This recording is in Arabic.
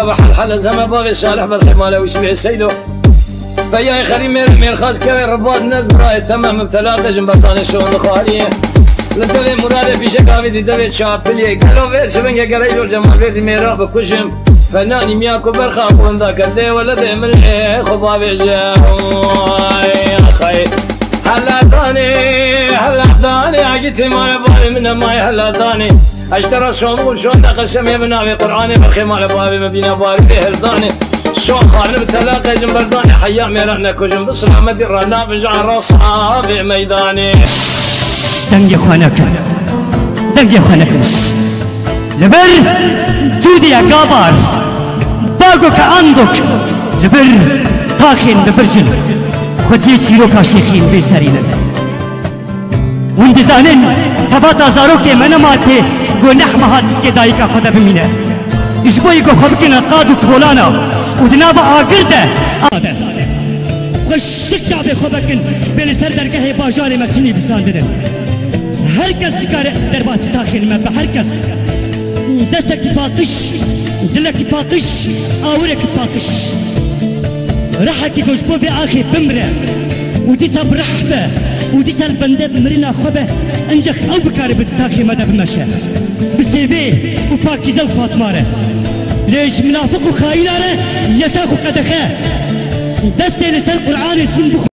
ربح الحل زمان باغي صالح بالحمالة ويسمع السيدو فيا خريم مير خاص كوي رباط ناس براي تمام بثلاثة جنبطاني شون الخالية لدوي مرادة في شكاوي دي دوي شابلية قالوا فير شبنك قريدو جمال فير ميرا بكشم فناني مياكو برخاق ونداك الدي ولا دي من خضابي جاوي اخي هلا ثاني عجيتي ما يبالي من ماي هلا ثاني اشترى شومول شون تقسم يا بنامي قراني برخي مال بابي مبينا باري هرداني شون خالد بتلاقي جنبرداني حيا ميرنا كوجن بسلامة الرنا بجعل راسها في ميداني دنگ خانك لبر جودي يا قابار باقوك عندك لبر تاخين ببرجل خدي چیروکا شیخین بیسرینن وندزانن تفاتا زاروكي مناماتي گو نحمهات سكي دايكا خدا بمينه اشبوي گو خبكنا قادو طولانا ودنابا آگرده خوش شکجا بي خبكن بلي سر درگه باجار مكتني بساندن هر کس دکار درباس داخل ما بهر کس دستك باقش دلك باقش آورك باقش رحكي گوشبو بي آخي بمره وديسا برحبه وديسا البنده بمرنا خبه انجخ او بكاري بتاخي مدى بمشى بسيبي وباكيزة وفاطماره ليش منافق وخايناره يساخو قدخه دستي لسان قرآن سنبخ